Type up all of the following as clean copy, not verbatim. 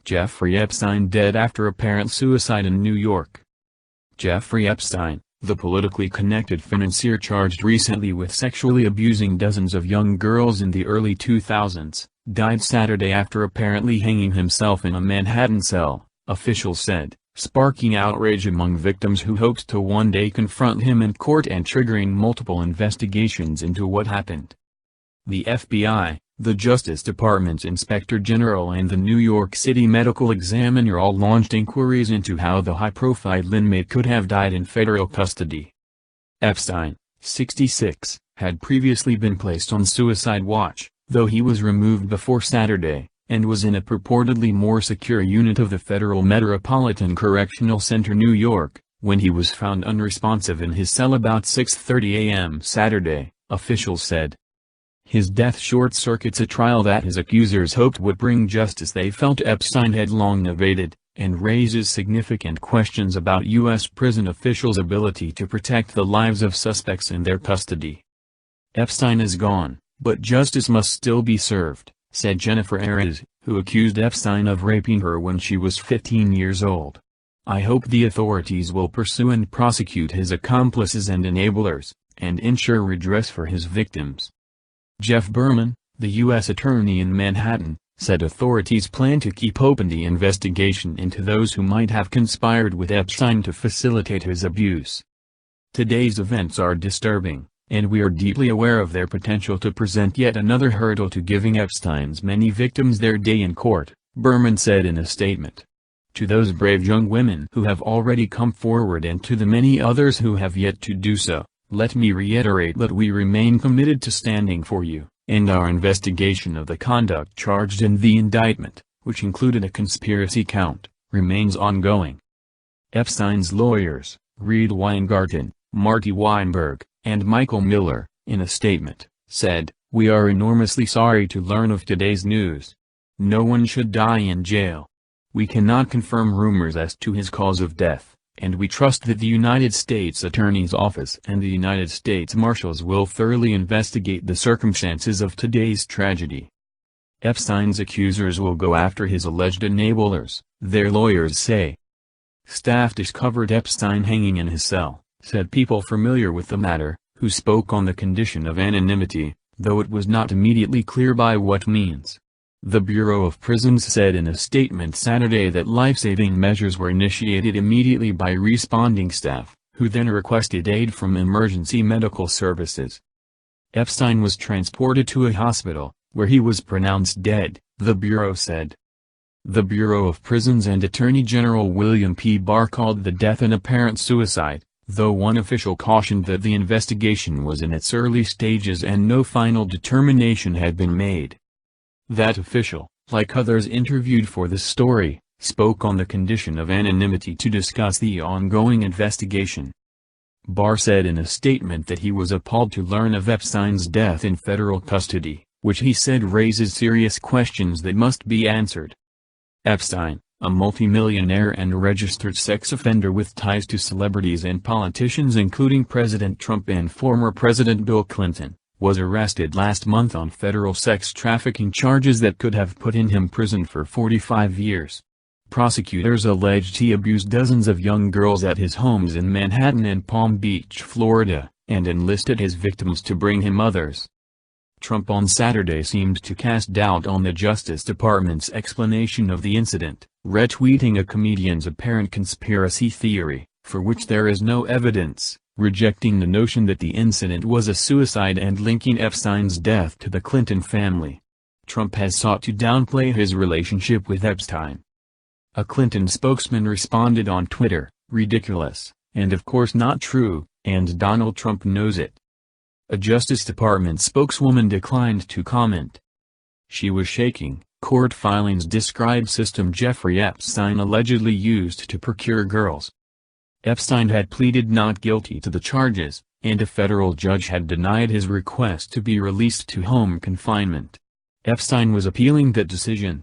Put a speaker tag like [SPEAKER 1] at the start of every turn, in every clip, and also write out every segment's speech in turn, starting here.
[SPEAKER 1] Jeffrey Epstein dead after apparent suicide in New York. Jeffrey Epstein, the politically connected financier charged recently with sexually abusing dozens of young girls in the early 2000s, died Saturday after apparently hanging himself in a Manhattan cell, officials said, sparking outrage among victims who hoped to one day confront him in court and triggering multiple investigations into what happened. The FBI, the Justice Department's Inspector General and the New York City Medical Examiner all launched inquiries into how the high-profile inmate could have died in federal custody. Epstein, 66, had previously been placed on suicide watch, though he was removed before Saturday, and was in a purportedly more secure unit of the federal Metropolitan Correctional Center, New York, when he was found unresponsive in his cell about 6:30 a.m. Saturday, officials said. His death short-circuits a trial that his accusers hoped would bring justice they felt Epstein had long evaded, and raises significant questions about U.S. prison officials' ability to protect the lives of suspects in their custody. Epstein is gone, but justice must still be served, said Jennifer Ayres, who accused Epstein of raping her when she was 15 years old. I hope the authorities will pursue and prosecute his accomplices and enablers, and ensure redress for his victims. Jeff Berman, the U.S. Attorney in Manhattan, said authorities plan to keep open the investigation into those who might have conspired with Epstein to facilitate his abuse. Today's events are disturbing, and we are deeply aware of their potential to present yet another hurdle to giving Epstein's many victims their day in court, Berman said in a statement. To those brave young women who have already come forward and to the many others who have yet to do so, let me reiterate that we remain committed to standing for you, and our investigation of the conduct charged in the indictment, which included a conspiracy count, remains ongoing. Epstein's lawyers, Reed Weingarten, Marty Weinberg, and Michael Miller, in a statement, said, "We are enormously sorry to learn of today's news. No one should die in jail. We cannot confirm rumors as to his cause of death, and we trust that the United States Attorney's Office and the United States Marshals will thoroughly investigate the circumstances of today's tragedy." Epstein's accusers will go after his alleged enablers, their lawyers say. Staff discovered Epstein hanging in his cell, said people familiar with the matter, who spoke on the condition of anonymity, though it was not immediately clear by what means. The Bureau of Prisons said in a statement Saturday that life-saving measures were initiated immediately by responding staff, who then requested aid from emergency medical services. Epstein was transported to a hospital, where he was pronounced dead, the Bureau said. The Bureau of Prisons and Attorney General William P. Barr called the death an apparent suicide, though one official cautioned that the investigation was in its early stages and no final determination had been made. That official, like others interviewed for this story, spoke on the condition of anonymity to discuss the ongoing investigation. Barr said in a statement that he was appalled to learn of Epstein's death in federal custody, which he said raises serious questions that must be answered. Epstein, a multimillionaire and registered sex offender with ties to celebrities and politicians including President Trump and former President Bill Clinton, was arrested last month on federal sex trafficking charges that could have put him in prison for 45 years. Prosecutors alleged he abused dozens of young girls at his homes in Manhattan and Palm Beach, Florida, and enlisted his victims to bring him others. Trump on Saturday seemed to cast doubt on the Justice Department's explanation of the incident, retweeting a comedian's apparent conspiracy theory, for which there is no evidence, rejecting the notion that the incident was a suicide and linking Epstein's death to the Clinton family. Trump has sought to downplay his relationship with Epstein. A Clinton spokesman responded on Twitter, "Ridiculous, and of course not true, and Donald Trump knows it." A Justice Department spokeswoman declined to comment. She was shaking. Court filings describe system Jeffrey Epstein allegedly used to procure girls. Epstein had pleaded not guilty to the charges, and a federal judge had denied his request to be released to home confinement. Epstein was appealing that decision.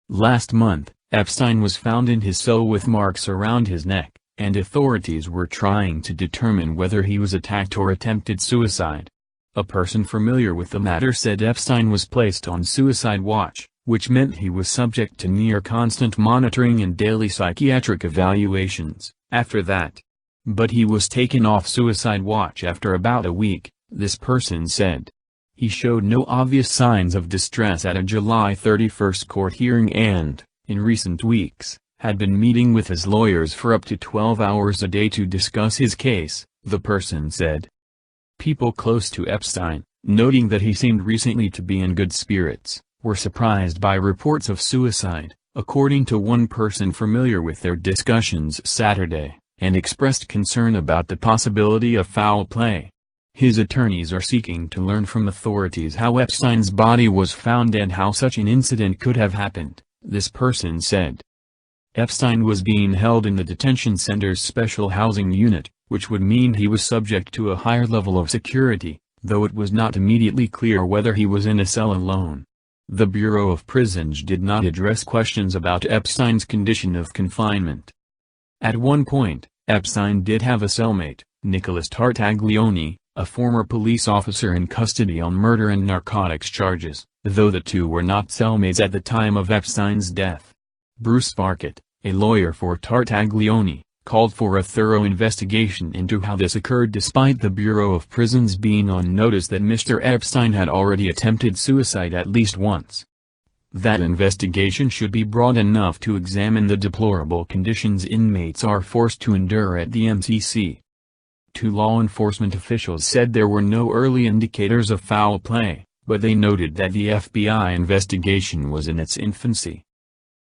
[SPEAKER 1] Last month, Epstein was found in his cell with marks around his neck, and authorities were trying to determine whether he was attacked or attempted suicide. A person familiar with the matter said Epstein was placed on suicide watch, which meant he was subject to near-constant monitoring and daily psychiatric evaluations after that. But he was taken off suicide watch after about a week, this person said. He showed no obvious signs of distress at a July 31 court hearing and, in recent weeks, had been meeting with his lawyers for up to 12 hours a day to discuss his case, the person said. People close to Epstein, noting that he seemed recently to be in good spirits, were surprised by reports of suicide, according to one person familiar with their discussions Saturday, and expressed concern about the possibility of foul play. His attorneys are seeking to learn from authorities how Epstein's body was found and how such an incident could have happened, this person said. Epstein was being held in the detention center's special housing unit, which would mean he was subject to a higher level of security, though it was not immediately clear whether he was in a cell alone. The Bureau of Prisons did not address questions about Epstein's condition of confinement. At one point, Epstein did have a cellmate, Nicholas Tartaglione, a former police officer in custody on murder and narcotics charges, though the two were not cellmates at the time of Epstein's death. Bruce Barkett, a lawyer for Tartaglione, called for a thorough investigation into how this occurred despite the Bureau of Prisons being on notice that Mr. Epstein had already attempted suicide at least once. That investigation should be broad enough to examine the deplorable conditions inmates are forced to endure at the MCC. Two law enforcement officials said there were no early indicators of foul play, but they noted that the FBI investigation was in its infancy.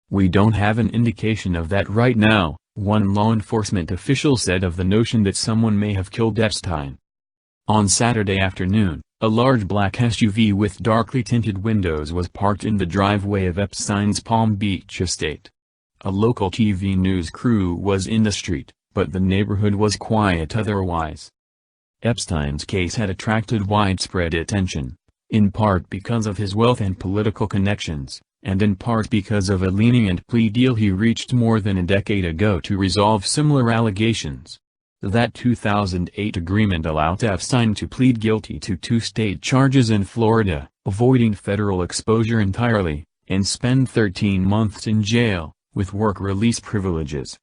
[SPEAKER 1] "We don't have an indication of that right now," one law enforcement official said of the notion that someone may have killed Epstein. On Saturday afternoon, a large black SUV with darkly tinted windows was parked in the driveway of Epstein's Palm Beach estate. A local TV news crew was in the street, but the neighborhood was quiet otherwise. Epstein's case had attracted widespread attention, in part because of his wealth and political connections, and in part because of a lenient plea deal he reached more than a decade ago to resolve similar allegations. That 2008 agreement allowed Epstein to plead guilty to 2 state charges in Florida, avoiding federal exposure entirely, and spend 13 months in jail, with work release privileges.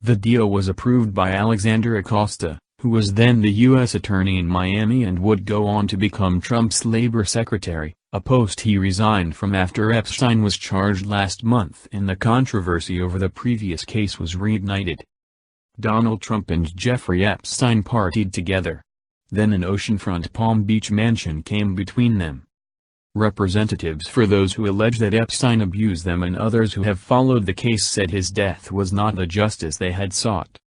[SPEAKER 1] The deal was approved by Alexander Acosta, who was then the U.S. Attorney in Miami and would go on to become Trump's labor secretary, a post he resigned from after Epstein was charged last month and the controversy over the previous case was reignited. Donald Trump and Jeffrey Epstein partied together. Then an oceanfront Palm Beach mansion came between them. Representatives for those who allege that Epstein abused them and others who have followed the case said his death was not the justice they had sought.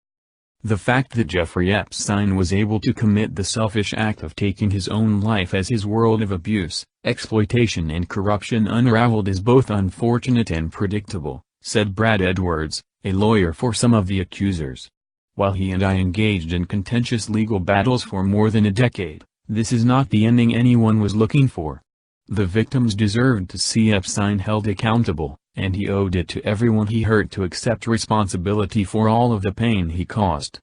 [SPEAKER 1] The fact that Jeffrey Epstein was able to commit the selfish act of taking his own life as his world of abuse, exploitation and corruption unraveled is both unfortunate and predictable, said Brad Edwards, a lawyer for some of the accusers. While he and I engaged in contentious legal battles for more than a decade, this is not the ending anyone was looking for. The victims deserved to see Epstein held accountable, and he owed it to everyone he hurt to accept responsibility for all of the pain he caused.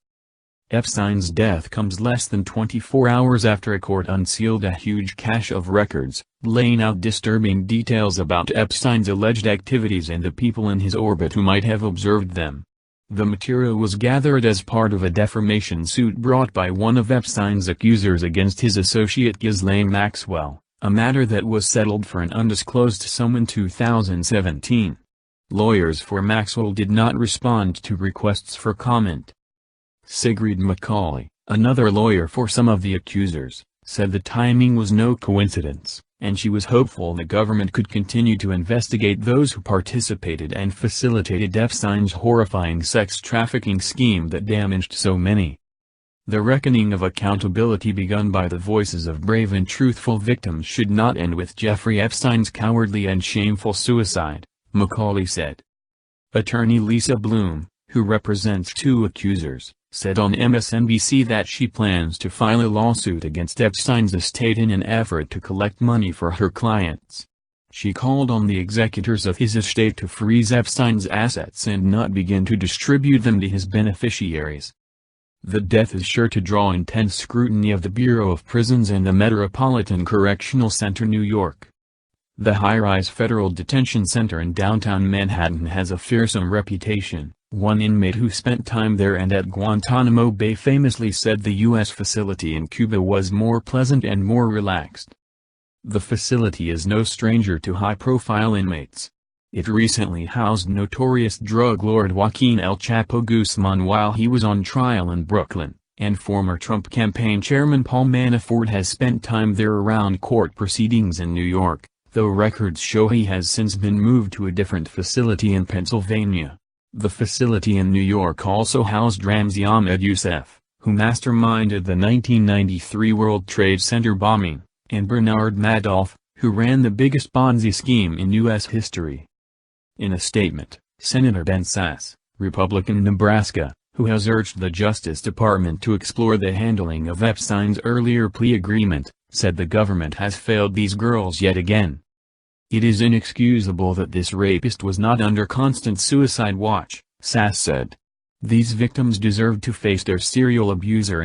[SPEAKER 1] Epstein's death comes less than 24 hours after a court unsealed a huge cache of records, laying out disturbing details about Epstein's alleged activities and the people in his orbit who might have observed them. The material was gathered as part of a defamation suit brought by one of Epstein's accusers against his associate Ghislaine Maxwell, a matter that was settled for an undisclosed sum in 2017. Lawyers for Maxwell did not respond to requests for comment. Sigrid McCauley, another lawyer for some of the accusers, said the timing was no coincidence, and she was hopeful the government could continue to investigate those who participated and facilitated Epstein's horrifying sex trafficking scheme that damaged so many. The reckoning of accountability begun by the voices of brave and truthful victims should not end with Jeffrey Epstein's cowardly and shameful suicide, McCauley said. Attorney Lisa Bloom, who represents 2 accusers, said on MSNBC that she plans to file a lawsuit against Epstein's estate in an effort to collect money for her clients. She called on the executors of his estate to freeze Epstein's assets and not begin to distribute them to his beneficiaries. The death is sure to draw intense scrutiny of the Bureau of Prisons and the Metropolitan Correctional Center, New York. The high-rise federal detention center in downtown Manhattan has a fearsome reputation. One inmate who spent time there and at Guantanamo Bay famously said the U.S. facility in Cuba was more pleasant and more relaxed. The facility is no stranger to high-profile inmates. It recently housed notorious drug lord Joaquin El Chapo Guzman while he was on trial in Brooklyn, and former Trump campaign chairman Paul Manafort has spent time there around court proceedings in New York, though records show he has since been moved to a different facility in Pennsylvania. The facility in New York also housed Ramzi Ahmed Youssef, who masterminded the 1993 World Trade Center bombing, and Bernard Madoff, who ran the biggest Ponzi scheme in U.S. history. In a statement, Senator Ben Sasse, Republican Nebraska, who has urged the Justice Department to explore the handling of Epstein's earlier plea agreement, said the government has failed these girls yet again. It is inexcusable that this rapist was not under constant suicide watch, Sasse said. These victims deserve to face their serial abuser